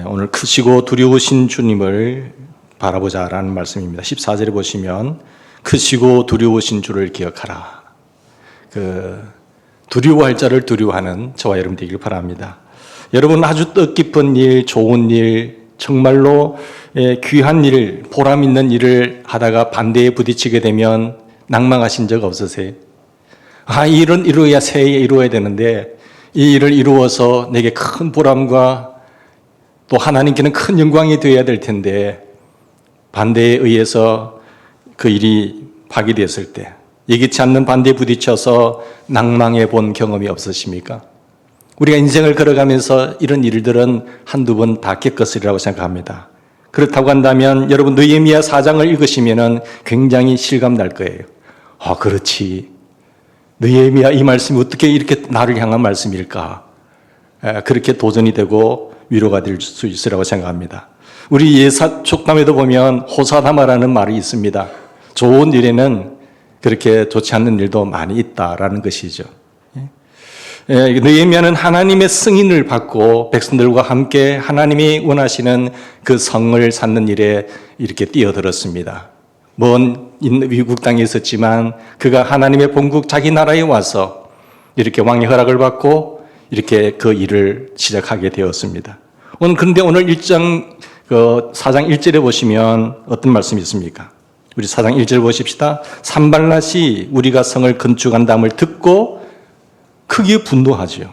오늘 크시고 두려우신 주님을 바라보자라는 말씀입니다. 14절에 보시면 크시고 두려우신 주를 기억하라. 두려워할 자를 두려워하는 저와 여러분 되길 바랍니다. 여러분 아주 뜻깊은 일, 좋은 일, 정말로 귀한 일, 보람 있는 일을 하다가 반대에 부딪히게 되면 낭망하신 적 없으세요? 이 일은 이루어야 새해에 이루어야 되는데 이 일을 이루어서 내게 큰 보람과 또 하나님께는 큰 영광이 되어야 될 텐데 반대에 의해서 그 일이 파기되었을 때 예기치 않는 반대에 부딪혀서 낭망해 본 경험이 없으십니까? 우리가 인생을 걸어가면서 이런 일들은 한두 번 다 겪었으리라고 생각합니다. 그렇다고 한다면 여러분 느헤미야 4장을 읽으시면 굉장히 실감 날 거예요. 그렇지. 느헤미야 이 말씀이 어떻게 이렇게 나를 향한 말씀일까? 그렇게 도전이 되고 위로가 될 수 있으라고 생각합니다. 우리 예사 촉담에도 보면 호사다마라는 말이 있습니다. 좋은 일에는 그렇게 좋지 않는 일도 많이 있다라는 것이죠. 느헤미야는 하나님의 승인을 받고 백성들과 함께 하나님이 원하시는 그 성을 쌓는 일에 이렇게 뛰어들었습니다. 먼 위국 땅에 있었지만 그가 하나님의 본국 자기 나라에 와서 이렇게 왕의 허락을 받고 이렇게 그 일을 시작하게 되었습니다. 그런데 오늘 4장 1절에 보시면 어떤 말씀이 있습니까? 우리 4장 1절 보십시다. 산발랏이 우리가 성을 건축한다음을 듣고 크게 분노하지요.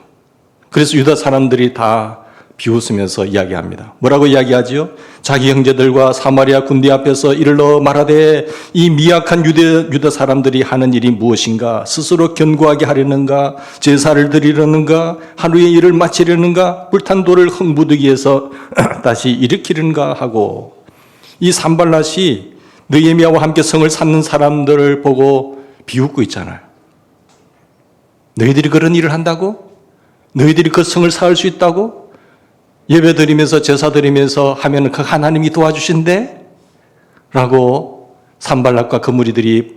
그래서 유다 사람들이 다 비웃으면서 이야기합니다. 뭐라고 이야기하지요? 자기 형제들과 사마리아 군대 앞에서 이르러 말하되 이 미약한 유다 사람들이 하는 일이 무엇인가? 스스로 견고하게 하려는가? 제사를 드리려는가? 하루의 일을 마치려는가? 불탄 돌을 흙무더기에서 다시 일으키려는가 하고 이 산발랏이 느헤미야와 함께 성을 쌓는 사람들을 보고 비웃고 있잖아요. 너희들이 그런 일을 한다고? 너희들이 그 성을 쌓을 수 있다고? 예배 드리면서 제사 드리면서 하면 그 하나님이 도와주신대? 라고 산발랏과 그 무리들이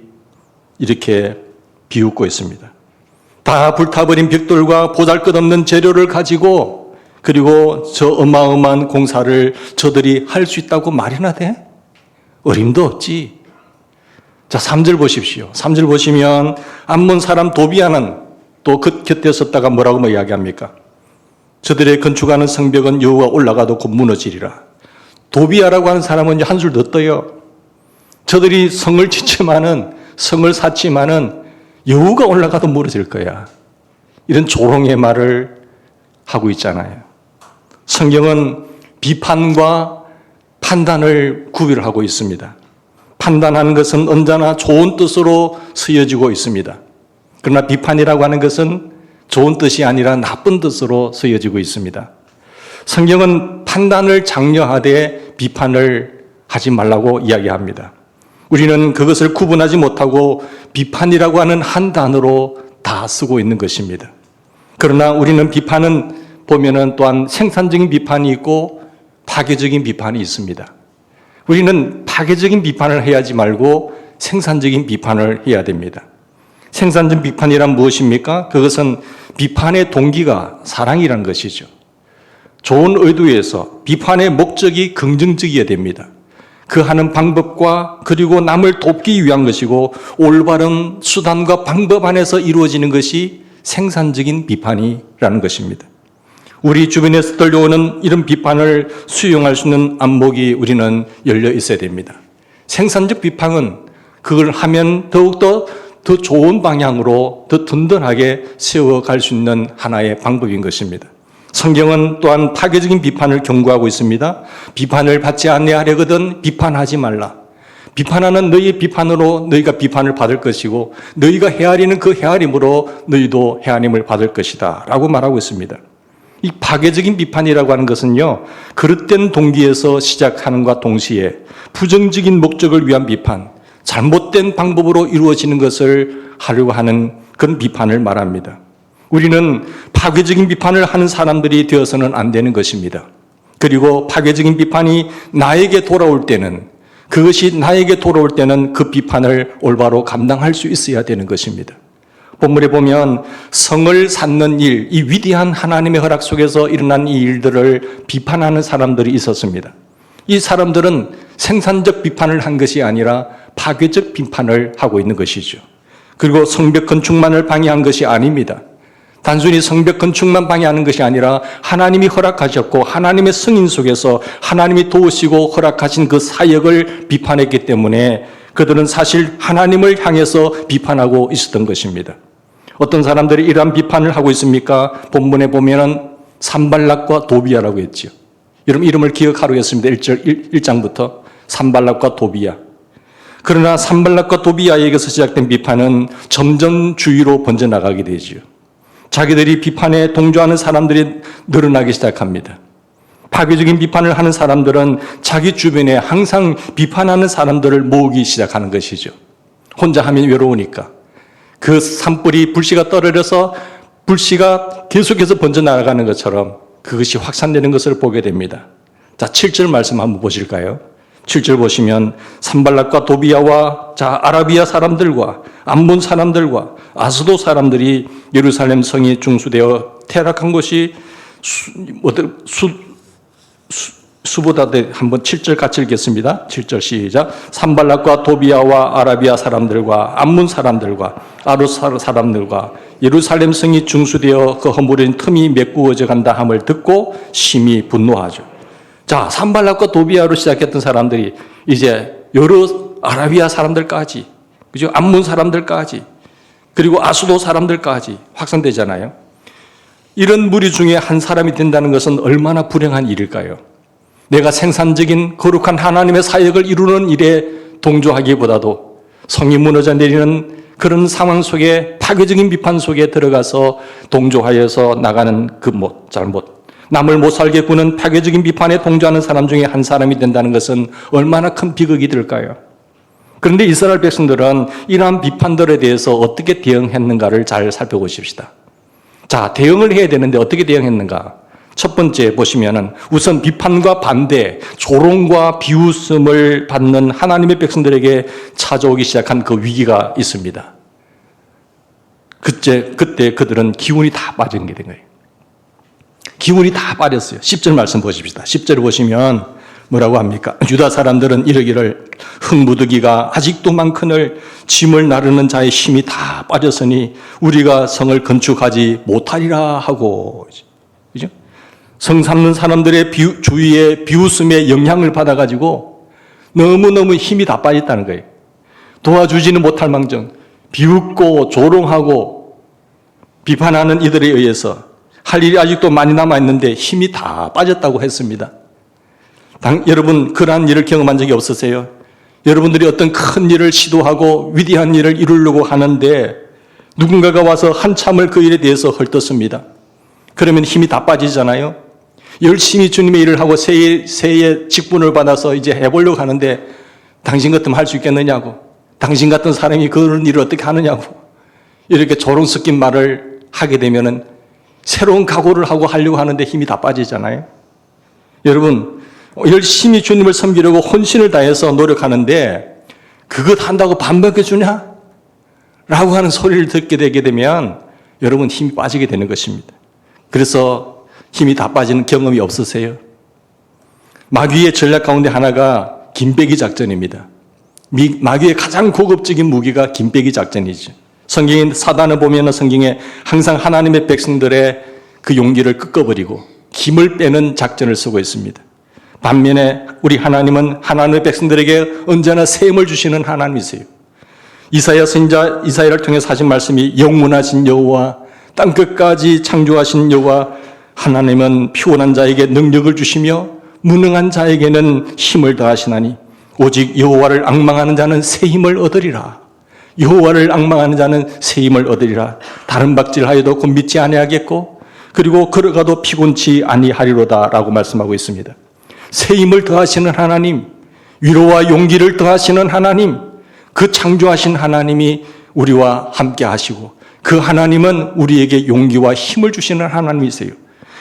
이렇게 비웃고 있습니다. 다 불타버린 벽돌과 보잘것없는 재료를 가지고 그리고 저 어마어마한 공사를 저들이 할 수 있다고 말이나 돼? 어림도 없지. 자, 3절 보십시오. 3절 보시면 암몬 사람 도비아는 또 그 곁에 섰다가 뭐라고 이야기합니까? 저들의 건축하는 성벽은 여호와 올라가도 곧 무너지리라. 도비아라고 하는 사람은 한술 더 떠요. 저들이 성을 짓지만은 성을 쌓지만은 여호가 올라가도 무너질 거야. 이런 조롱의 말을 하고 있잖아요. 성경은 비판과 판단을 구별하고 있습니다. 판단하는 것은 언제나 좋은 뜻으로 쓰여지고 있습니다. 그러나 비판이라고 하는 것은 좋은 뜻이 아니라 나쁜 뜻으로 쓰여지고 있습니다. 성경은 판단을 장려하되 비판을 하지 말라고 이야기합니다. 우리는 그것을 구분하지 못하고 비판이라고 하는 한 단어로 다 쓰고 있는 것입니다. 그러나 우리는 비판은 보면은 또한 생산적인 비판이 있고 파괴적인 비판이 있습니다. 우리는 파괴적인 비판을 해야지 말고 생산적인 비판을 해야 됩니다. 생산적 비판이란 무엇입니까? 그것은 비판의 동기가 사랑이라는 것이죠. 좋은 의도에서 비판의 목적이 긍정적이어야 됩니다. 그 하는 방법과 그리고 남을 돕기 위한 것이고 올바른 수단과 방법 안에서 이루어지는 것이 생산적인 비판이라는 것입니다. 우리 주변에서 들려오는 이런 비판을 수용할 수 있는 안목이 우리는 열려 있어야 됩니다. 생산적 비판은 그걸 하면 더욱더 더 좋은 방향으로 더 든든하게 세워갈 수 있는 하나의 방법인 것입니다. 성경은 또한 파괴적인 비판을 경고하고 있습니다. 비판을 받지 아니하려거든 비판하지 말라. 비판하는 너희의 비판으로 너희가 비판을 받을 것이고 너희가 헤아리는 그 헤아림으로 너희도 헤아림을 받을 것이다 라고 말하고 있습니다. 이 파괴적인 비판이라고 하는 것은요, 그릇된 동기에서 시작하는과 동시에 부정적인 목적을 위한 비판, 잘못된 방법으로 이루어지는 것을 하려고 하는 그런 비판을 말합니다. 우리는 파괴적인 비판을 하는 사람들이 되어서는 안 되는 것입니다. 그리고 파괴적인 비판이 나에게 돌아올 때는 그것이 나에게 돌아올 때는 그 비판을 올바로 감당할 수 있어야 되는 것입니다. 본문에 보면 성을 쌓는 일, 이 위대한 하나님의 허락 속에서 일어난 이 일들을 비판하는 사람들이 있었습니다. 이 사람들은 생산적 비판을 한 것이 아니라 파괴적 비판을 하고 있는 것이죠. 그리고 성벽 건축만을 방해한 것이 아닙니다. 단순히 성벽 건축만 방해하는 것이 아니라 하나님이 허락하셨고 하나님의 승인 속에서 하나님이 도우시고 허락하신 그 사역을 비판했기 때문에 그들은 사실 하나님을 향해서 비판하고 있었던 것입니다. 어떤 사람들이 이러한 비판을 하고 있습니까? 본문에 보면은 산발락과 도비야라고 했죠. 여러분 이름을 기억하려겠습니다. 1장부터 산발락과 도비야. 그러나 산발락과 도비야에게서 시작된 비판은 점점 주위로 번져나가게 되죠. 자기들이 비판에 동조하는 사람들이 늘어나기 시작합니다. 파괴적인 비판을 하는 사람들은 자기 주변에 항상 비판하는 사람들을 모으기 시작하는 것이죠. 혼자 하면 외로우니까. 그 산불이 불씨가 떨어져서 불씨가 계속해서 번져나가는 것처럼 그것이 확산되는 것을 보게 됩니다. 자, 7절 말씀 한번 보실까요? 7절 보시면 산발락과 도비야와 아라비아 사람들과 암몬 사람들과 아스도 사람들이 예루살렘 성이 중수되어 퇴락한 것이 수보다 한번 7절 같이 읽겠습니다. 7절 시작. 산발락과 도비야와 아라비아 사람들과 암몬 사람들과 아루사 사람들과 예루살렘 성이 중수되어 그 허물인 틈이 메꾸어져 간다 함을 듣고 심히 분노하죠. 자, 산발락과 도비야로 시작했던 사람들이 이제 여러 아라비아 사람들까지, 그죠? 암몬 사람들까지, 그리고 아수도 사람들까지 확산되잖아요. 이런 무리 중에 한 사람이 된다는 것은 얼마나 불행한 일일까요? 내가 생산적인 거룩한 하나님의 사역을 이루는 일에 동조하기보다도 성이 무너져 내리는 그런 상황 속에 파괴적인 비판 속에 들어가서 동조하여서 나가는 그 잘못, 남을 못 살게 구는 파괴적인 비판에 동조하는 사람 중에 한 사람이 된다는 것은 얼마나 큰 비극이 될까요? 그런데 이스라엘 백성들은 이러한 비판들에 대해서 어떻게 대응했는가를 잘 살펴보십시다. 자, 대응을 해야 되는데 어떻게 대응했는가? 첫 번째 보시면은 우선 비판과 반대, 조롱과 비웃음을 받는 하나님의 백성들에게 찾아오기 시작한 그 위기가 있습니다. 그때 그들은 기운이 다 빠진 게 된 거예요. 기운이 다 빠졌어요. 10절 말씀 보십시다. 10절 보시면 뭐라고 합니까? 유다 사람들은 이르기를 흙무더기가 아직도 많거늘 짐을 나르는 자의 힘이 다 빠졌으니 우리가 성을 건축하지 못하리라 하고, 그죠? 성 삼는 사람들의 주위의 비웃음에 영향을 받아가지고 너무너무 힘이 다 빠졌다는 거예요. 도와주지는 못할 망정 비웃고 조롱하고 비판하는 이들에 의해서 할 일이 아직도 많이 남아있는데 힘이 다 빠졌다고 했습니다. 여러분 그러한 일을 경험한 적이 없으세요? 여러분들이 어떤 큰 일을 시도하고 위대한 일을 이루려고 하는데 누군가가 와서 한참을 그 일에 대해서 헐떴습니다. 그러면 힘이 다 빠지잖아요. 열심히 주님의 일을 하고 새해 직분을 받아서 이제 해보려고 하는데 당신 같으면 할 수 있겠느냐고, 당신 같은 사람이 그런 일을 어떻게 하느냐고 이렇게 조롱 섞인 말을 하게 되면은 새로운 각오를 하고 하려고 하는데 힘이 다 빠지잖아요. 여러분 열심히 주님을 섬기려고 혼신을 다해서 노력하는데 그것 한다고 반박해 주냐? 라고 하는 소리를 듣게 되게 되면 여러분 힘이 빠지게 되는 것입니다. 그래서 힘이 다 빠지는 경험이 없으세요? 마귀의 전략 가운데 하나가 김빼기 작전입니다. 마귀의 가장 고급적인 무기가 김빼기 작전이죠. 성경의 사단을 보면 성경에 항상 하나님의 백성들의 그 용기를 꺾어버리고 힘을 빼는 작전을 쓰고 있습니다. 반면에 우리 하나님은 하나님의 백성들에게 언제나 새 힘을 주시는 하나님이세요. 이사야 선지자 이사야를 통해서 하신 말씀이 영원하신 여호와 땅끝까지 창조하신 여호와 하나님은 피곤한 자에게 능력을 주시며 무능한 자에게는 힘을 더하시나니 오직 여호와를 앙망하는 자는 새 힘을 얻으리라. 여호와를 앙망하는 자는 새 힘을 얻으리라. 다른 박질하여도 곧 믿지 아니하겠고 그리고 걸어가도 피곤치 아니하리로다 라고 말씀하고 있습니다. 새 힘을 더하시는 하나님, 위로와 용기를 더하시는 하나님, 그 창조하신 하나님이 우리와 함께 하시고 그 하나님은 우리에게 용기와 힘을 주시는 하나님이세요.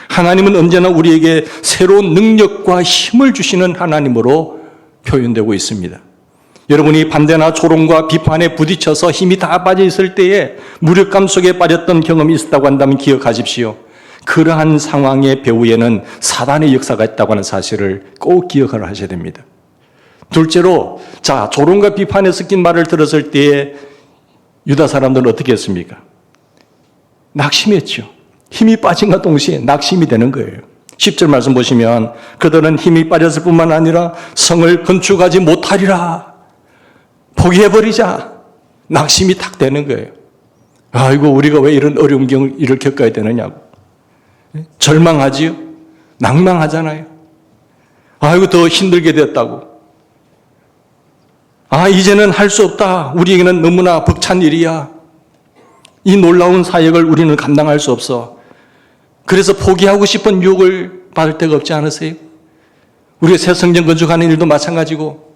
하나님은 언제나 우리에게 새로운 능력과 힘을 주시는 하나님으로 표현되고 있습니다. 여러분이 반대나 조롱과 비판에 부딪혀서 힘이 다 빠져 있을 때에 무력감 속에 빠졌던 경험이 있었다고 한다면 기억하십시오. 그러한 상황의 배후에는 사단의 역사가 있다고 하는 사실을 꼭 기억을 하셔야 됩니다. 둘째로, 자, 조롱과 비판에 섞인 말을 들었을 때에 유다 사람들은 어떻게 했습니까? 낙심했죠. 힘이 빠진과 동시에 낙심이 되는 거예요. 10절 말씀 보시면 그들은 힘이 빠졌을 뿐만 아니라 성을 건축하지 못하리라. 포기해버리자. 낙심이 탁 되는 거예요. 아이고, 우리가 왜 이런 어려운 일을 겪어야 되느냐고. 절망하지요. 낭망하잖아요. 아이고, 더 힘들게 됐다고. 아, 이제는 할 수 없다. 우리에게는 너무나 벅찬 일이야. 이 놀라운 사역을 우리는 감당할 수 없어. 그래서 포기하고 싶은 유혹을 받을 데가 없지 않으세요? 우리가 새 성전 건축하는 일도 마찬가지고,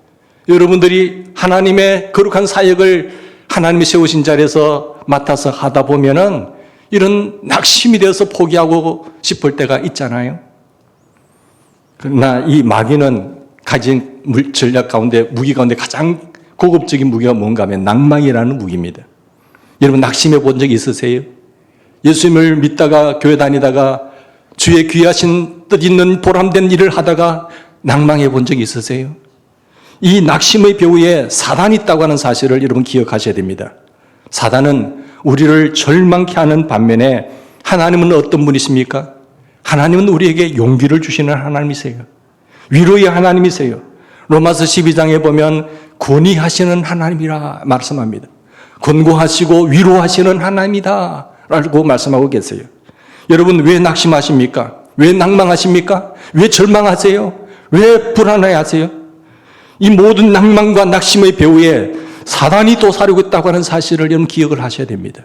여러분들이 하나님의 거룩한 사역을 하나님이 세우신 자리에서 맡아서 하다 보면은 이런 낙심이 되어서 포기하고 싶을 때가 있잖아요. 그러나 이 마귀는 가진 전략 가운데, 무기 가운데 가장 고급적인 무기가 뭔가 하면 낭망이라는 무기입니다. 여러분 낙심해 본 적 있으세요? 예수님을 믿다가 교회 다니다가 주의 귀하신 뜻 있는 보람된 일을 하다가 낭망해 본 적 있으세요? 이 낙심의 배후에 사단이 있다고 하는 사실을 여러분 기억하셔야 됩니다. 사단은 우리를 절망케 하는 반면에 하나님은 어떤 분이십니까? 하나님은 우리에게 용기를 주시는 하나님이세요. 위로의 하나님이세요. 로마서 12장에 보면 권위하시는 하나님이라 말씀합니다. 권고하시고 위로하시는 하나님이다 라고 말씀하고 계세요. 여러분 왜 낙심하십니까? 왜 낭망하십니까? 왜 절망하세요? 왜 불안해하세요? 이 모든 낭망과 낙심의 배후에 사단이 또 사려고 있다고 하는 사실을 여러분 기억을 하셔야 됩니다.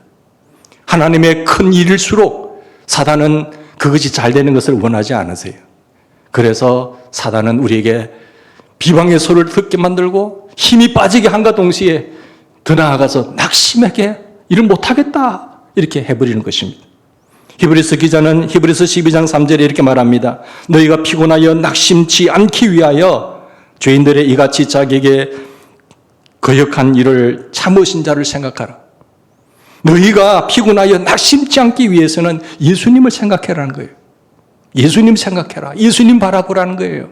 하나님의 큰 일일수록 사단은 그것이 잘 되는 것을 원하지 않으세요. 그래서 사단은 우리에게 비방의 소리를 듣게 만들고 힘이 빠지게 한과 동시에 더 나아가서 낙심하게 일을 못하겠다 이렇게 해버리는 것입니다. 히브리서 기자는 히브리서 12장 3절에 이렇게 말합니다. 너희가 피곤하여 낙심치 않기 위하여 죄인들의 이같이 자기에게 거역한 일을 참으신 자를 생각하라. 너희가 피곤하여 낙심치 않기 위해서는 예수님을 생각해라는 거예요. 예수님 생각해라. 예수님 바라보라는 거예요.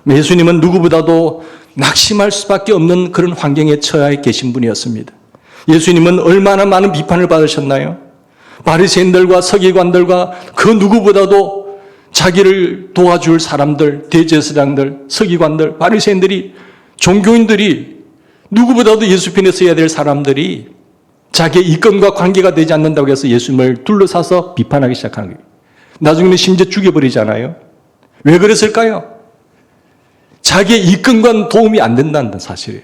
예수님은 누구보다도 낙심할 수밖에 없는 그런 환경에 처해 계신 분이었습니다. 예수님은 얼마나 많은 비판을 받으셨나요? 바리새인들과 서기관들과 그 누구보다도 자기를 도와줄 사람들, 대제사장들, 서기관들, 바리새인들이, 종교인들이, 누구보다도 예수 편에 서야 될 사람들이 자기의 이권과 관계가 되지 않는다고 해서 예수님을 둘러싸서 비판하기 시작하는 거예요. 나중에는 심지어 죽여버리잖아요. 왜 그랬을까요? 자기의 이권과는 도움이 안 된다는 사실이에요.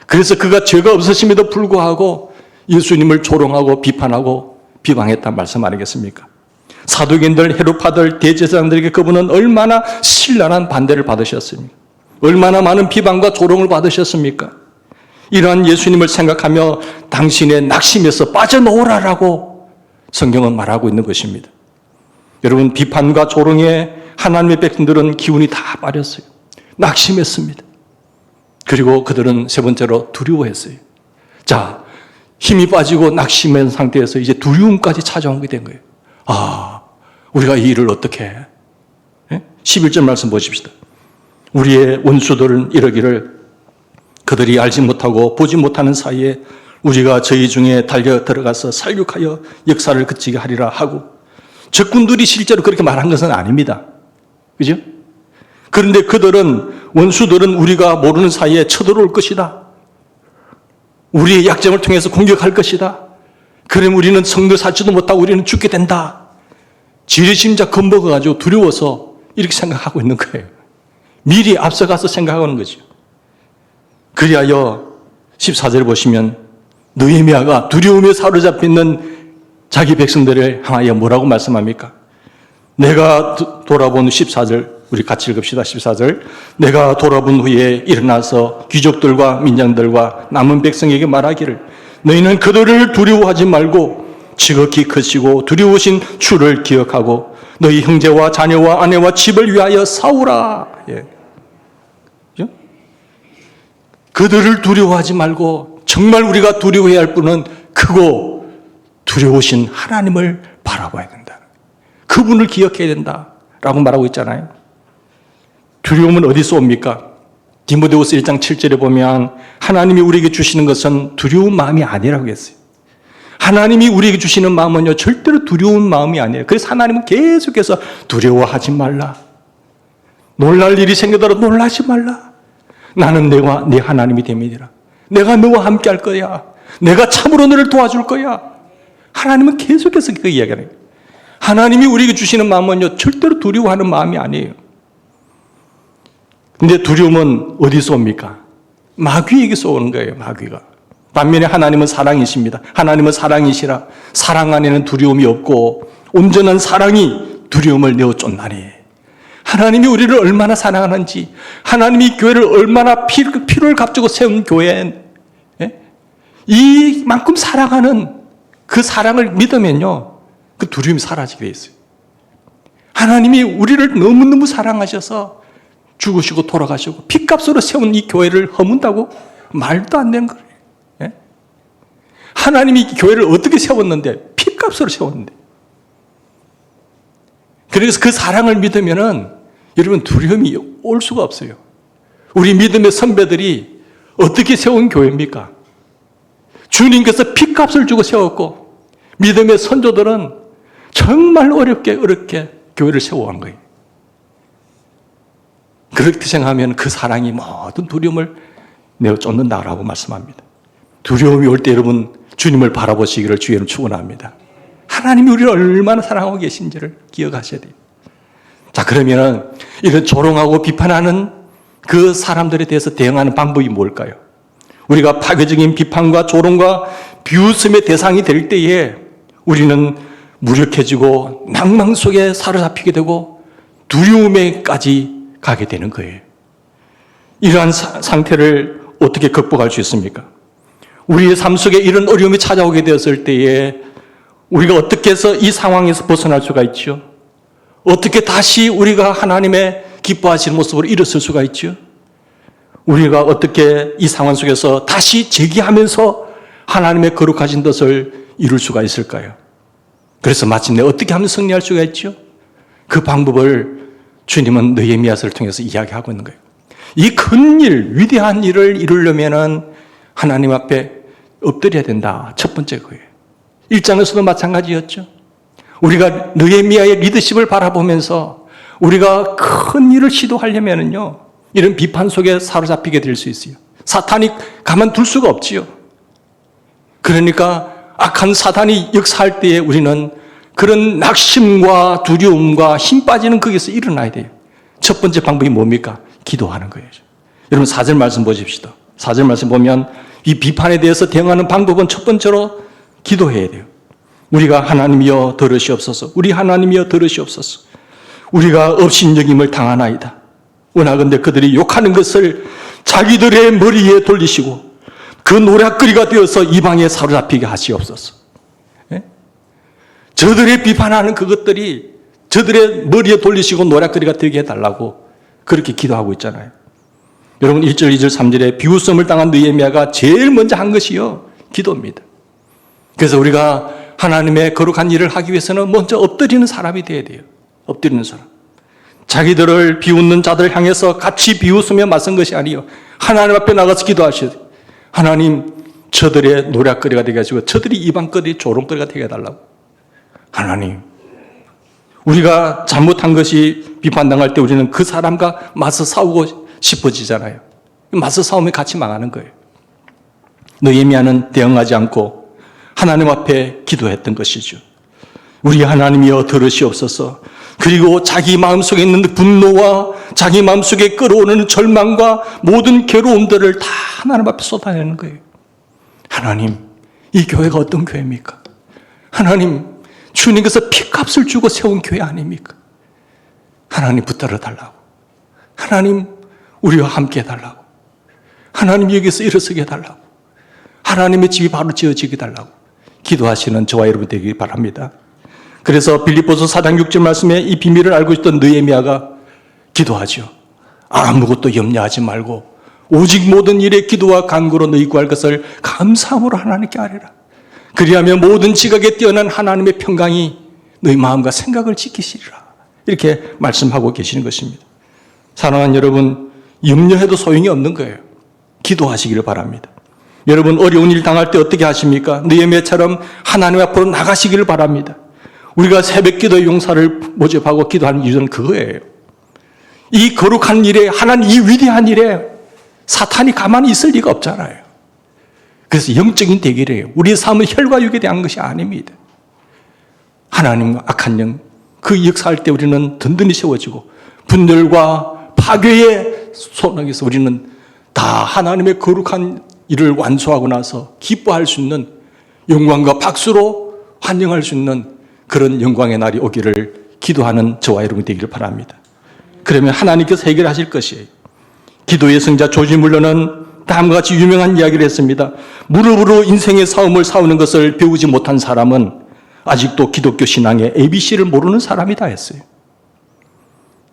그래서 그가 죄가 없으심에도 불구하고 예수님을 조롱하고 비판하고 비방했단 말씀 아니겠습니까? 사두개인들, 헤롯파들, 대제사장들에게 그분은 얼마나 신랄한 반대를 받으셨습니까? 얼마나 많은 비방과 조롱을 받으셨습니까? 이러한 예수님을 생각하며 당신의 낙심에서 빠져나오라라고 성경은 말하고 있는 것입니다. 여러분 비판과 조롱에 하나님의 백성들은 기운이 다 빠졌어요. 낙심했습니다. 그리고 그들은 세 번째로 두려워했어요. 자, 힘이 빠지고 낙심한 상태에서 이제 두려움까지 찾아오게 된 거예요. 아, 우리가 이 일을 어떻게 해? 11절 말씀 보십시다. 우리의 원수들은 이러기를 그들이 알지 못하고 보지 못하는 사이에 우리가 저희 중에 달려 들어가서 살육하여 역사를 그치게 하리라 하고, 적군들이 실제로 그렇게 말한 것은 아닙니다. 그죠? 그런데 원수들은 우리가 모르는 사이에 쳐들어올 것이다. 우리의 약점을 통해서 공격할 것이다. 그럼 우리는 성도 살지도 못하고 우리는 죽게 된다. 지리심자 겁먹어가지고 두려워서 이렇게 생각하고 있는 거예요. 미리 앞서가서 생각하는 거죠. 그리하여 14절 보시면 느헤미야가 두려움에 사로잡혀 있는 자기 백성들을 향하여 뭐라고 말씀합니까? 내가 돌아본 14절, 우리 같이 읽읍시다. 14절. 내가 돌아본 후에 일어나서 귀족들과 민장들과 남은 백성에게 말하기를 너희는 그들을 두려워하지 말고 지극히 크시고 두려우신 주를 기억하고 너희 형제와 자녀와 아내와 집을 위하여 싸우라. 예. 그들을 두려워하지 말고 정말 우리가 두려워해야 할 분은 크고 두려우신 하나님을 바라봐야 된다. 그분을 기억해야 된다라고 말하고 있잖아요. 두려움은 어디서 옵니까? 디모데후서 1장 7절에 보면 하나님이 우리에게 주시는 것은 두려운 마음이 아니라고 했어요. 하나님이 우리에게 주시는 마음은요, 절대로 두려운 마음이 아니에요. 그래서 하나님은 계속해서 두려워하지 말라. 놀랄 일이 생기더라도 놀라지 말라. 나는 내가 네 하나님이 됨이니라. 내가 너와 함께 할 거야. 내가 참으로 너를 도와줄 거야. 하나님은 계속해서 그 이야기를 해요. 하나님이 우리에게 주시는 마음은요, 절대로 두려워하는 마음이 아니에요. 근데 두려움은 어디서 옵니까? 마귀에게서 오는 거예요, 마귀가. 반면에 하나님은 사랑이십니다. 하나님은 사랑이시라. 사랑 안에는 두려움이 없고 온전한 사랑이 두려움을 내어 쫓나니. 하나님이 우리를 얼마나 사랑하는지, 하나님이 교회를 얼마나 피를 값주고 세운 교회에 이만큼 사랑하는 그 사랑을 믿으면요, 그 두려움이 사라지게 돼 있어요. 하나님이 우리를 너무너무 사랑하셔서 죽으시고 돌아가시고 피값으로 세운 이 교회를 허문다고? 말도 안 되는 거예요. 하나님이 교회를 어떻게 세웠는데? 피값으로 세웠는데. 그래서 그 사랑을 믿으면은 여러분 두려움이 올 수가 없어요. 우리 믿음의 선배들이 어떻게 세운 교회입니까? 주님께서 피값을 주고 세웠고 믿음의 선조들은 정말 어렵게 교회를 세워간 거예요. 그렇게 생각하면 그 사랑이 모든 두려움을 내어 쫓는다라고 말씀합니다. 두려움이 올 때 여러분 주님을 바라보시기를 주의로 축원합니다. 하나님이 우리를 얼마나 사랑하고 계신지를 기억하셔야 돼요. 자, 그러면은 이런 조롱하고 비판하는 그 사람들에 대해서 대응하는 방법이 뭘까요? 우리가 파괴적인 비판과 조롱과 비웃음의 대상이 될 때에 우리는 무력해지고 낭망 속에 사로잡히게 되고 두려움에까지 가게 되는 거예요. 이러한 상태를 어떻게 극복할 수 있습니까? 우리의 삶 속에 이런 어려움이 찾아오게 되었을 때에 우리가 어떻게 해서 이 상황에서 벗어날 수가 있죠? 어떻게 다시 우리가 하나님의 기뻐하시는 모습으로 일어설 수가 있죠? 우리가 어떻게 이 상황 속에서 다시 재기하면서 하나님의 거룩하신 뜻을 이룰 수가 있을까요? 그래서 마침내 어떻게 하면 승리할 수가 있죠? 그 방법을 주님은 느헤미야서를 통해서 이야기하고 있는 거예요. 이 큰 일, 위대한 일을 이루려면은 하나님 앞에 엎드려야 된다. 첫 번째 거예요. 1장에서도 마찬가지였죠. 우리가 느헤미야의 리더십을 바라보면서 우리가 큰 일을 시도하려면은요, 이런 비판 속에 사로잡히게 될 수 있어요. 사탄이 가만둘 수가 없지요. 그러니까 악한 사탄이 역사할 때에 우리는 그런 낙심과 두려움과 힘 빠지는 거기서 일어나야 돼요. 첫 번째 방법이 뭡니까? 기도하는 거예요. 여러분 4절 말씀 보십시다. 4절 말씀 보면 이 비판에 대해서 대응하는 방법은 첫 번째로 기도해야 돼요. 우리가 하나님이여 들으시옵소서. 우리 하나님이여 들으시옵소서. 우리가 업신여김을 당하나이다. 원하건대 그들이 욕하는 것을 자기들의 머리에 돌리시고 그 노략거리가 되어서 이방에 사로잡히게 하시옵소서. 예? 저들의 비판하는 그것들이 저들의 머리에 돌리시고 노략거리가 되게 해달라고 그렇게 기도하고 있잖아요. 여러분 1절, 2절, 3절에 비웃음을 당한 느헤미야가 제일 먼저 한 것이요, 기도입니다. 그래서 우리가 하나님의 거룩한 일을 하기 위해서는 먼저 엎드리는 사람이 되어야 돼요. 엎드리는 사람. 자기들을 비웃는 자들을 향해서 같이 비웃으며 맞선 것이 아니요, 하나님 앞에 나가서 기도하셔야 돼요. 하나님, 저들의 노략거리가 되게 하시고 저들이 이방거리, 조롱거리가 되게 해달라고. 하나님, 우리가 잘못한 것이 비판당할 때 우리는 그 사람과 맞서 싸우고 싶어지잖아요. 맞서 싸우면 같이 망하는 거예요. 느헤미야는 대응하지 않고 하나님 앞에 기도했던 것이죠. 우리 하나님이여 들으시옵소서. 그리고 자기 마음속에 있는 분노와 자기 마음속에 끌어오는 절망과 모든 괴로움들을 다 하나님 앞에 쏟아내는 거예요. 하나님, 이 교회가 어떤 교회입니까? 하나님, 주님께서 피값을 주고 세운 교회 아닙니까? 하나님 붙들어 달라고. 하나님, 우리와 함께 해달라고. 하나님, 여기서 일어서게 해달라고. 하나님의 집이 바로 지어지게 해달라고 기도하시는 저와 여러분 되기 바랍니다. 그래서 빌립보서 4장 6절 말씀에 이 비밀을 알고 있던 느헤미야가 기도하죠. 아무것도 염려하지 말고 오직 모든 일에 기도와 간구로 너희 구할 것을 감사함으로 하나님께 아뢰라. 그리하면 모든 지각에 뛰어난 하나님의 평강이 너희 마음과 생각을 지키시리라. 이렇게 말씀하고 계시는 것입니다. 사랑하는 여러분, 염려해도 소용이 없는 거예요. 기도하시기를 바랍니다. 여러분, 어려운 일 당할 때 어떻게 하십니까? 느헤미야처럼 하나님 앞으로 나가시기를 바랍니다. 우리가 새벽 기도의 용사를 모집하고 기도하는 이유는 그거예요. 이 거룩한 일에, 하나님 이 위대한 일에 사탄이 가만히 있을 리가 없잖아요. 그래서 영적인 대결이에요. 우리의 삶은 혈과 육에 대한 것이 아닙니다. 하나님과 악한 영, 그 역사할 때 우리는 든든히 세워지고 분열과 파괴의 소나기에서 우리는 다 하나님의 거룩한 일을 완수하고 나서 기뻐할 수 있는 영광과 박수로 환영할 수 있는 그런 영광의 날이 오기를 기도하는 저와 여러분이 되기를 바랍니다. 그러면 하나님께서 해결하실 것이에요. 기도의 성자 조지 물러는 다음과 같이 유명한 이야기를 했습니다. 무릎으로 인생의 싸움을 싸우는 것을 배우지 못한 사람은 아직도 기독교 신앙의 ABC를 모르는 사람이다 했어요.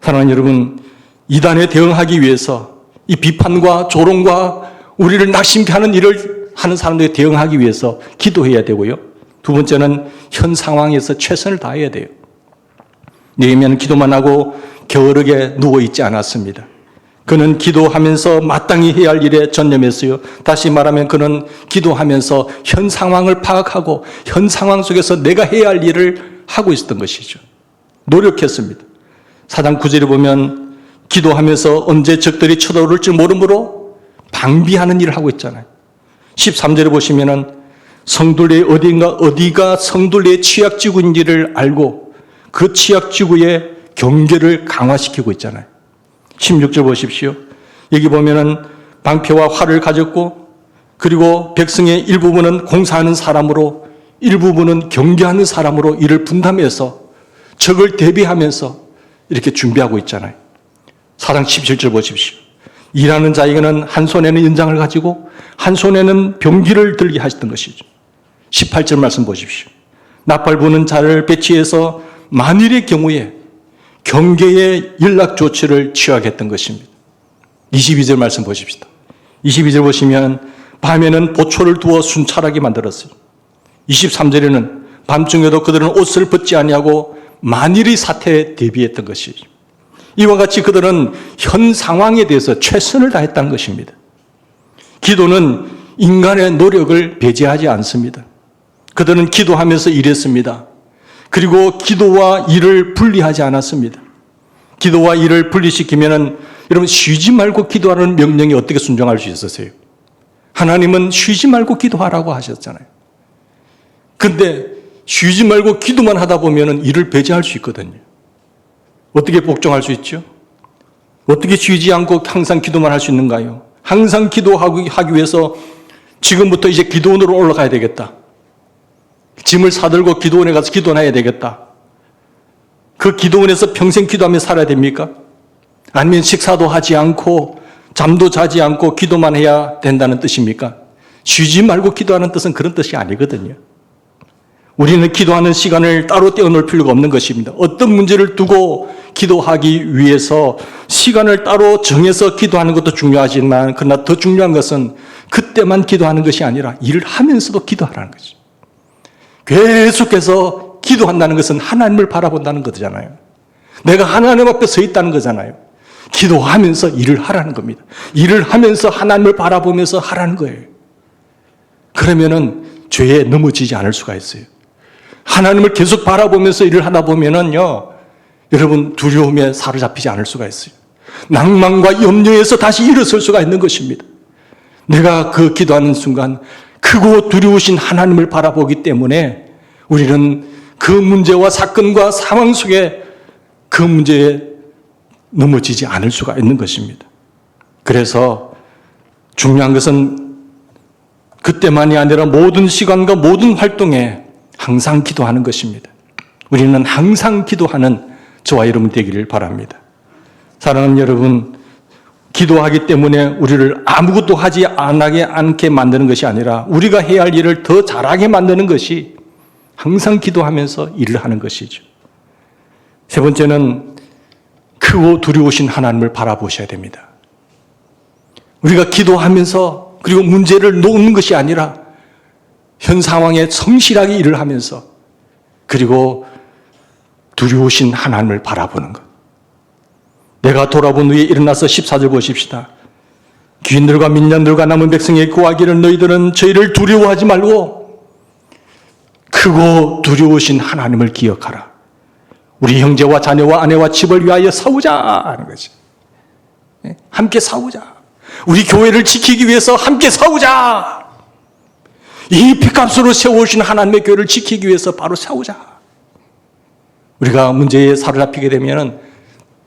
사랑하는 여러분, 이단에 대응하기 위해서 이 비판과 조롱과 우리를 낙심케 하는 일을 하는 사람들에 대응하기 위해서 기도해야 되고요. 두 번째는 현 상황에서 최선을 다해야 돼요. 느헤미야는 기도만 하고 겨울에 누워있지 않았습니다. 그는 기도하면서 마땅히 해야 할 일에 전념했어요. 다시 말하면 그는 기도하면서 현 상황을 파악하고 현 상황 속에서 내가 해야 할 일을 하고 있었던 것이죠. 노력했습니다. 4장 9절에 보면 기도하면서 언제 적들이 쳐들어올지 모르므로 방비하는 일을 하고 있잖아요. 13절에 보시면은 성둘레 어디가 성둘레의 취약지구인지를 알고 그 취약지구의 경계를 강화시키고 있잖아요. 16절 보십시오. 여기 보면은 방패와 활을 가졌고 그리고 백성의 일부분은 공사하는 사람으로 일부분은 경계하는 사람으로 이를 분담해서 적을 대비하면서 이렇게 준비하고 있잖아요. 4장 17절 보십시오. 일하는 자에게는 한 손에는 연장을 가지고 한 손에는 병기를 들게 하셨던 것이죠. 18절 말씀 보십시오. 나팔 부는 자를 배치해서 만일의 경우에 경계의 연락 조치를 취하겠던 것입니다. 22절 말씀 보십시다. 22절 보시면 밤에는 보초를 두어 순찰하게 만들었어요. 23절에는 밤중에도 그들은 옷을 벗지 아니하고 만일의 사태에 대비했던 것이죠. 이와 같이 그들은 현 상황에 대해서 최선을 다했다는 것입니다. 기도는 인간의 노력을 배제하지 않습니다. 그들은 기도하면서 일했습니다. 그리고 기도와 일을 분리하지 않았습니다. 기도와 일을 분리시키면은 여러분 쉬지 말고 기도하라는 명령에 어떻게 순종할 수 있으세요? 하나님은 쉬지 말고 기도하라고 하셨잖아요. 근데 쉬지 말고 기도만 하다 보면은 일을 배제할 수 있거든요. 어떻게 복종할 수 있죠? 어떻게 쉬지 않고 항상 기도만 할 수 있는가요? 항상 기도하기 위해서 지금부터 이제 기도원으로 올라가야 되겠다. 짐을 사들고 기도원에 가서 기도해야 되겠다. 그 기도원에서 평생 기도하며 살아야 됩니까? 아니면 식사도 하지 않고 잠도 자지 않고 기도만 해야 된다는 뜻입니까? 쉬지 말고 기도하는 뜻은 그런 뜻이 아니거든요. 우리는 기도하는 시간을 따로 떼어놓을 필요가 없는 것입니다. 어떤 문제를 두고 기도하기 위해서 시간을 따로 정해서 기도하는 것도 중요하지만 그러나 더 중요한 것은 그때만 기도하는 것이 아니라 일을 하면서도 기도하라는 거죠. 계속해서 기도한다는 것은 하나님을 바라본다는 거잖아요. 내가 하나님 앞에 서 있다는 거잖아요. 기도하면서 일을 하라는 겁니다. 일을 하면서 하나님을 바라보면서 하라는 거예요. 그러면은 죄에 넘어지지 않을 수가 있어요. 하나님을 계속 바라보면서 일을 하다 보면은요, 여러분 두려움에 사로잡히지 않을 수가 있어요. 낭만과 염려에서 다시 일어설 수가 있는 것입니다. 내가 그 기도하는 순간 크고 두려우신 하나님을 바라보기 때문에 우리는 그 문제와 사건과 상황 속에 그 문제에 넘어지지 않을 수가 있는 것입니다. 그래서 중요한 것은 그때만이 아니라 모든 시간과 모든 활동에 항상 기도하는 것입니다. 우리는 항상 기도하는 저와 여러분 되기를 바랍니다. 사랑하는 여러분, 기도하기 때문에 우리를 아무것도 하지 않게 만드는 것이 아니라 우리가 해야 할 일을 더 잘하게 만드는 것이 항상 기도하면서 일을 하는 것이죠. 세 번째는 크고 두려우신 하나님을 바라보셔야 됩니다. 우리가 기도하면서 그리고 문제를 놓는 것이 아니라 현 상황에 성실하게 일을 하면서 그리고 두려우신 하나님을 바라보는 것. 내가 돌아본 후에 일어나서 14절 보십시다. 귀인들과 민년들과 남은 백성에게 구하기를 너희들은 저희를 두려워하지 말고 크고 두려우신 하나님을 기억하라. 우리 형제와 자녀와 아내와 집을 위하여 싸우자 하는 거지. 함께 싸우자. 우리 교회를 지키기 위해서 함께 싸우자. 이 피값으로 세워오신 하나님의 교회를 지키기 위해서 바로 싸우자. 우리가 문제에 사로잡히게 되면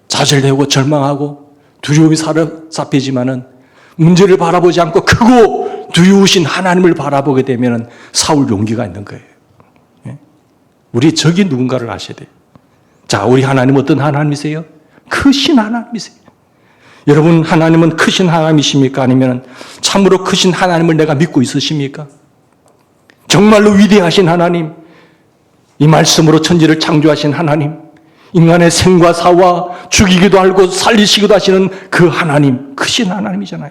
좌절되고 절망하고 두려움이 사로잡히지만은 문제를 바라보지 않고 크고 두려우신 하나님을 바라보게 되면 싸울 용기가 있는 거예요. 우리 적이 누군가를 아셔야 돼요. 자, 우리 하나님 어떤 하나님이세요? 크신 하나님이세요. 여러분, 하나님은 크신 하나님이십니까? 아니면 참으로 크신 하나님을 내가 믿고 있으십니까? 정말로 위대하신 하나님, 이 말씀으로 천지를 창조하신 하나님, 인간의 생과 사와 죽이기도 하고 살리시기도 하시는 그 하나님, 크신 하나님이잖아요.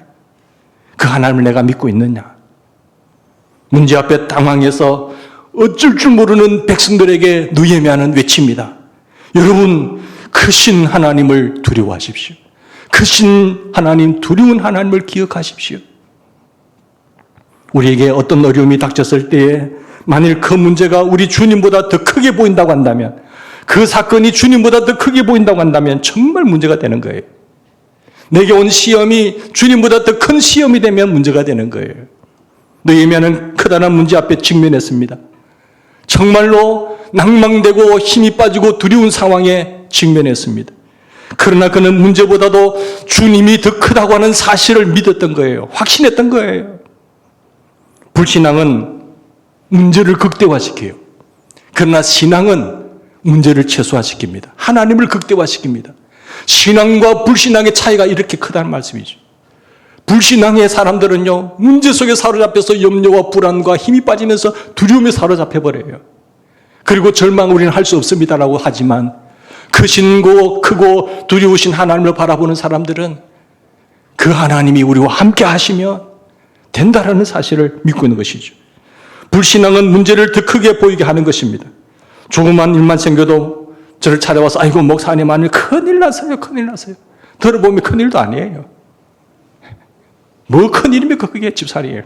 그 하나님을 내가 믿고 있느냐? 문제 앞에 당황해서 어쩔 줄 모르는 백성들에게 느헤미야는 외칩니다. 여러분, 크신 하나님을 두려워하십시오. 크신 하나님, 두려운 하나님을 기억하십시오. 우리에게 어떤 어려움이 닥쳤을 때에 만일 그 문제가 우리 주님보다 더 크게 보인다고 한다면, 그 사건이 주님보다 더 크게 보인다고 한다면 정말 문제가 되는 거예요. 내게 온 시험이 주님보다 더 큰 시험이 되면 문제가 되는 거예요. 느헤미야는 커다란 문제 앞에 직면했습니다. 정말로 낭망되고 힘이 빠지고 두려운 상황에 직면했습니다. 그러나 그는 문제보다도 주님이 더 크다고 하는 사실을 믿었던 거예요. 확신했던 거예요. 불신앙은 문제를 극대화시켜요. 그러나 신앙은 문제를 최소화시킵니다. 하나님을 극대화시킵니다. 신앙과 불신앙의 차이가 이렇게 크다는 말씀이죠. 불신앙의 사람들은요, 문제 속에 사로잡혀서 염려와 불안과 힘이 빠지면서 두려움에 사로잡혀버려요. 그리고 절망 우리는 할 수 없습니다라고 하지만 크신고 크고 두려우신 하나님을 바라보는 사람들은 그 하나님이 우리와 함께 하시면 된다라는 사실을 믿고 있는 것이죠. 불신앙은 문제를 더 크게 보이게 하는 것입니다. 조그만 일만 생겨도 저를 찾아와서 아이고 목사님 아니 큰일 났어요. 큰일 났어요. 들어보면 큰일도 아니에요. 뭐 큰일입니까? 그게 집살이에요.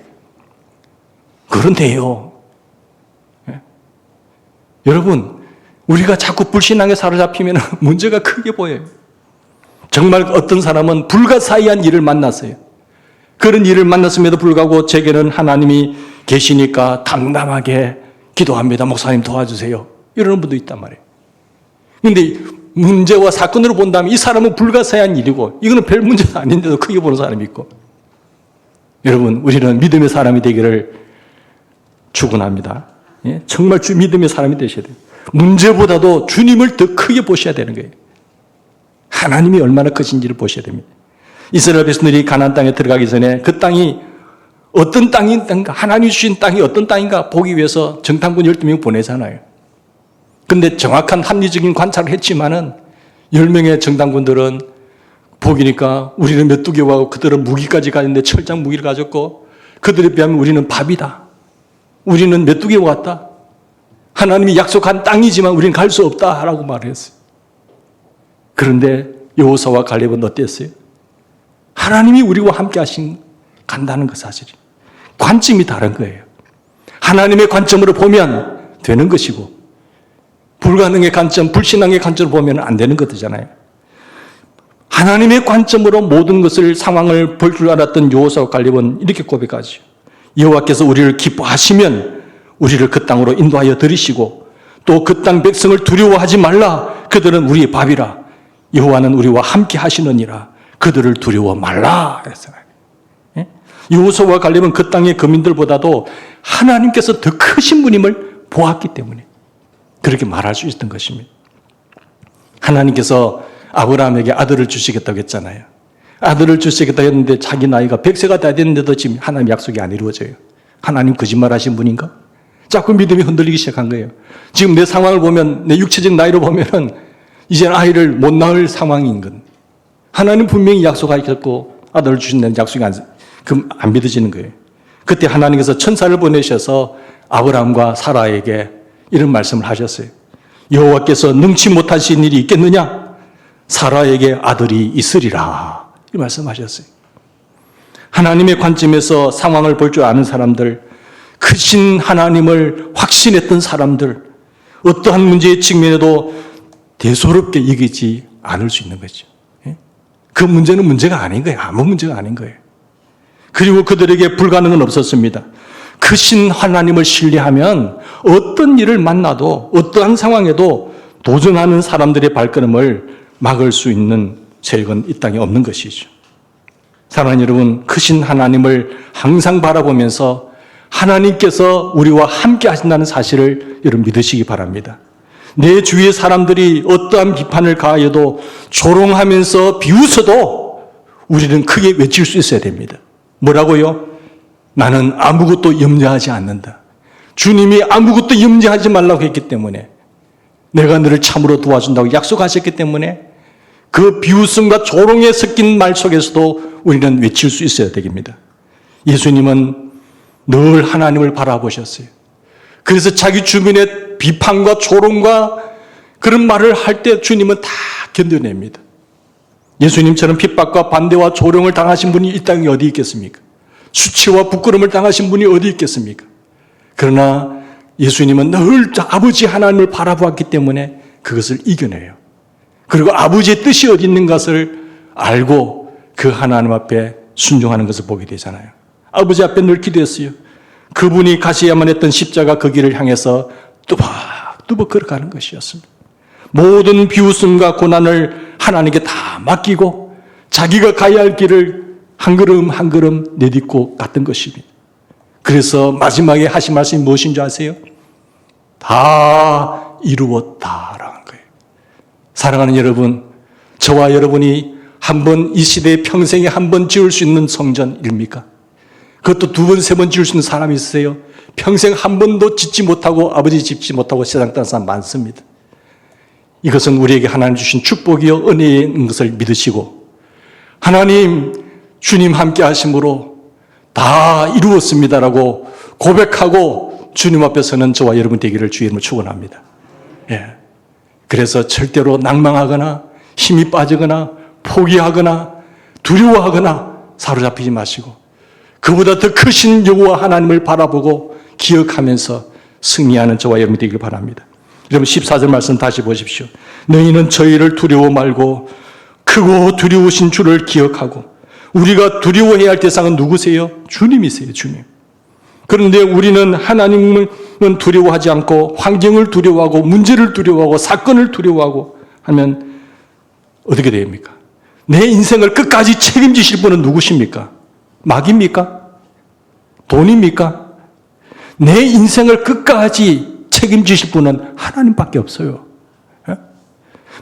그런데요. 여러분, 우리가 자꾸 불신앙에 사로잡히면 문제가 크게 보여요. 정말 어떤 사람은 불가사의한 일을 만났어요. 그런 일을 만났음에도 불구하고 제게는 하나님이 계시니까 담담하게 기도합니다. 목사님 도와주세요. 이러는 분도 있단 말이에요. 그런데 문제와 사건으로 본다면 이 사람은 불가사의한 일이고 이거는 별 문제도 아닌데도 크게 보는 사람이 있고. 여러분, 우리는 믿음의 사람이 되기를 축원합니다. 정말 믿음의 사람이 되셔야 돼요. 문제보다도 주님을 더 크게 보셔야 되는 거예요. 하나님이 얼마나 크신지를 보셔야 됩니다. 이스라엘 백성들이 가나안 땅에 들어가기 전에 그 땅이 어떤 땅인가, 하나님이 주신 땅이 어떤 땅인가 보기 위해서 정탐꾼 12명 보내잖아요. 근데 정확한 합리적인 관찰을 했지만은 10명의 정탐꾼들은 보기니까 우리는 메뚜기와 그들은 무기까지 가졌는데 철장 무기를 가졌고 그들에 비하면 우리는 밥이다. 우리는 메뚜기와 같다. 하나님이 약속한 땅이지만 우리는 갈 수 없다라고 말을 했어요. 그런데 여호수아와 갈렙은 어땠어요? 하나님이 우리와 함께 간다는 그 사실이. 관점이 다른 거예요. 하나님의 관점으로 보면 되는 것이고 불가능의 관점, 불신앙의 관점으로 보면 안 되는 것이잖아요. 하나님의 관점으로 모든 것을 상황을 볼 줄 알았던 여호수아와 갈렙은 이렇게 고백하죠. 여호와께서 우리를 기뻐하시면 우리를 그 땅으로 인도하여 들이시고 또 그 땅 백성을 두려워하지 말라. 그들은 우리의 밥이라. 여호와는 우리와 함께 하시느니라. 그들을 두려워 말라. 그랬어요. 여호수아와 갈렙은 그 땅의 거민들보다도 하나님께서 더 크신 분임을 보았기 때문에 그렇게 말할 수 있었던 것입니다. 하나님께서 아브라함에게 아들을 주시겠다고 했잖아요. 아들을 주시겠다고 했는데 자기 나이가 100세가 다 됐는데도 지금 하나님 약속이 안 이루어져요. 하나님 거짓말하신 분인가? 자꾸 믿음이 흔들리기 시작한 거예요. 지금 내 상황을 보면, 내 육체적 나이로 보면은 이제는 아이를 못 낳을 상황인 건 하나님 분명히 약속하셨고 아들을 주신다는 약속이 그럼 안 믿어지는 거예요. 그때 하나님께서 천사를 보내셔서 아브라함과 사라에게 이런 말씀을 하셨어요. 여호와께서 능치 못하신 일이 있겠느냐? 사라에게 아들이 있으리라. 이 말씀하셨어요. 하나님의 관점에서 상황을 볼 줄 아는 사람들, 크신 하나님을 확신했던 사람들, 어떠한 문제의 측면에도 대수롭게 여기지 않을 수 있는 거죠. 그 문제는 문제가 아닌 거예요. 아무 문제가 아닌 거예요. 그리고 그들에게 불가능은 없었습니다. 크신 하나님을 신뢰하면 어떤 일을 만나도 어떠한 상황에도 도전하는 사람들의 발걸음을 막을 수 있는 세력은 이 땅에 없는 것이죠. 사랑하는 여러분, 크신 하나님을 항상 바라보면서 하나님께서 우리와 함께 하신다는 사실을 여러분 믿으시기 바랍니다. 내 주위의 사람들이 어떠한 비판을 가하여도 조롱하면서 비웃어도 우리는 크게 외칠 수 있어야 됩니다. 뭐라고요? 나는 아무것도 염려하지 않는다. 주님이 아무것도 염려하지 말라고 했기 때문에, 내가 너를 참으로 도와준다고 약속하셨기 때문에 그 비웃음과 조롱에 섞인 말 속에서도 우리는 외칠 수 있어야 됩니다. 예수님은 늘 하나님을 바라보셨어요. 그래서 자기 주변의 비판과 조롱과 그런 말을 할 때 주님은 다 견뎌냅니다. 예수님처럼 핍박과 반대와 조롱을 당하신 분이 이 땅에 어디 있겠습니까? 수치와 부끄러움을 당하신 분이 어디 있겠습니까? 그러나 예수님은 늘 아버지 하나님을 바라보았기 때문에 그것을 이겨내요. 그리고 아버지의 뜻이 어디 있는 것을 알고 그 하나님 앞에 순종하는 것을 보게 되잖아요. 아버지 앞에 늘 기도했어요. 그분이 가셔야만 했던 십자가 그 길을 향해서 뚜벅뚜벅 걸어가는 것이었습니다. 모든 비웃음과 고난을 하나님께 다 맡기고 자기가 가야 할 길을 한 걸음 한 걸음 내딛고 갔던 것입니다. 그래서 마지막에 하신 말씀이 무엇인 줄 아세요? 다 이루었다라는 거예요. 사랑하는 여러분, 저와 여러분이 한번 이 시대에 평생에 한 번 지을 수 있는 성전입니까? 그것도 두 번, 세 번 지을 수 있는 사람이 있으세요? 평생 한 번도 짓지 못하고 아버지 짓지 못하고 세상 떠난 사람 많습니다. 이것은 우리에게 하나님 주신 축복이요 은혜인 것을 믿으시고, 하나님 주님 함께 하심으로 다 이루었습니다라고 고백하고 주님 앞에 서는 저와 여러분 되기를 주의 이름으로 축원합니다. 예. 그래서 절대로 낭망하거나 힘이 빠지거나 포기하거나 두려워하거나 사로잡히지 마시고 그보다 더 크신 여호와 하나님을 바라보고 기억하면서 승리하는 저와 여러분 되기를 바랍니다. 여러분 14절 말씀 다시 보십시오. 너희는 저희를 두려워 말고 크고 두려우신 주를 기억하고, 우리가 두려워해야 할 대상은 누구세요? 주님이세요. 주님. 그런데 우리는 하나님은 두려워하지 않고 환경을 두려워하고 문제를 두려워하고 사건을 두려워하고 하면 어떻게 됩니까? 내 인생을 끝까지 책임지실 분은 누구십니까? 마귀입니까? 돈입니까? 내 인생을 끝까지 책임지실 분은 하나님밖에 없어요.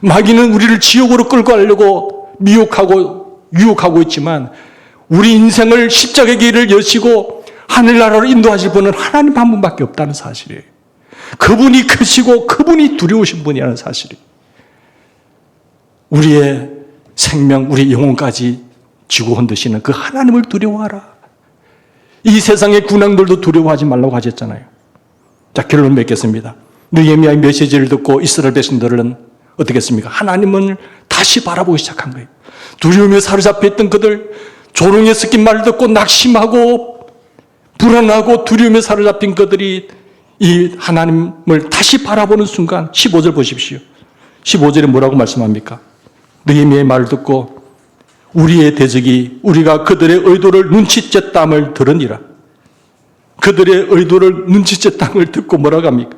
마귀는 우리를 지옥으로 끌고 가려고 미혹하고 유혹하고 있지만 우리 인생을 십자가의 길을 여시고 하늘나라로 인도하실 분은 하나님 한 분밖에 없다는 사실이에요. 그분이 크시고 그분이 두려우신 분이라는 사실이에요. 우리의 생명, 우리 영혼까지 지고 흔드시는 그 하나님을 두려워하라. 이 세상의 군왕들도 두려워하지 말라고 하셨잖아요. 자, 결론 맺겠습니다. 느헤미야의 메시지를 듣고 이스라엘 백성들은 어떻게 했습니까? 하나님을 다시 바라보기 시작한 거예요. 두려움에 사로잡혀 있던 그들, 조롱에 섞인 말을 듣고 낙심하고 불안하고 두려움에 사로잡힌 그들이 이 하나님을 다시 바라보는 순간 15절 보십시오. 15절에 뭐라고 말씀합니까? 느헤미야의 말을 듣고 우리의 대적이 우리가 그들의 의도를 눈치챘담을 들으니라. 그들의 의도를 눈치챘담을 듣고 뭐라고 합니까?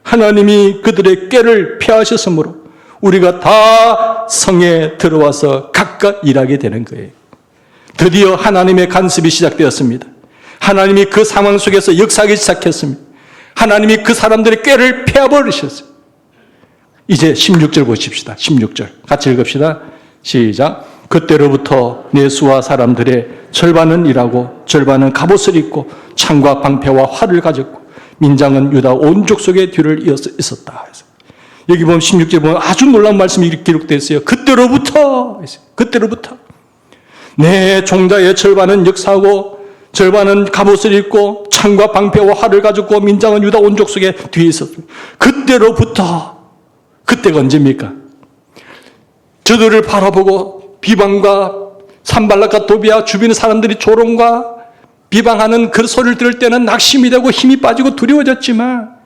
하나님이 그들의 꾀를 피하셨으므로 우리가 다 성에 들어와서 각각 일하게 되는 거예요. 드디어 하나님의 간섭이 시작되었습니다. 하나님이 그 상황 속에서 역사하기 시작했습니다. 하나님이 그 사람들의 꾀를 피해버리셨어요. 이제 16절 보십시다. 16절 같이 읽읍시다. 시작. 그때로부터 내수와 사람들의 절반은 일하고 절반은 갑옷을 입고 창과 방패와 활을 가졌고 민장은 유다 온 족속의 뒤를 이어서 있었다. 여기 보면 16절 보면 아주 놀라운 말씀이 이렇게 기록되어 있어요. 그때로부터 내 종자의 절반은 역사하고 절반은 갑옷을 입고 창과 방패와 활을 가지고 민장은 유다 온 족속에 뒤에 있었습니다. 그때가 언제입니까? 저들을 바라보고 비방과 산발락과 도비아 주변의 사람들이 조롱과 비방하는 그 소리를 들을 때는 낙심이 되고 힘이 빠지고 두려워졌지만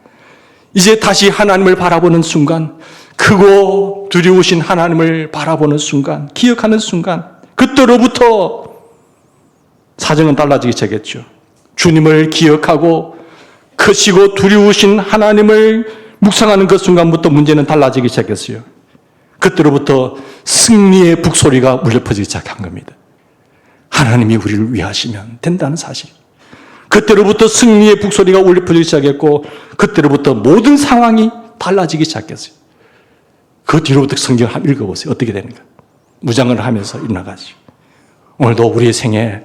이제 다시 하나님을 바라보는 순간, 크고 두려우신 하나님을 바라보는 순간, 기억하는 순간, 그때로부터 사정은 달라지기 시작했죠. 주님을 기억하고 크시고 두려우신 하나님을 묵상하는 그 순간부터 문제는 달라지기 시작했어요. 그때로부터 승리의 북소리가 울려 퍼지기 시작한 겁니다. 하나님이 우리를 위하시면 된다는 사실. 그때로부터 승리의 북소리가 울려 퍼지기 시작했고 그때로부터 모든 상황이 달라지기 시작했어요. 그 뒤로부터 성경을 한번 읽어보세요. 어떻게 되는가. 무장을 하면서 일어나가지고. 오늘도 우리의 생에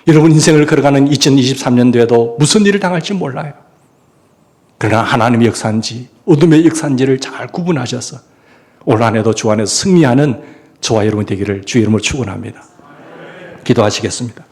여러분 인생을 걸어가는 2023년도에도 무슨 일을 당할지 몰라요. 그러나 하나님의 역사인지 어둠의 역사인지를 잘 구분하셔서 올 한해도 주 안에서 승리하는 저와 여러분 되기를 주의 이름으로 축원합니다. 기도하시겠습니다.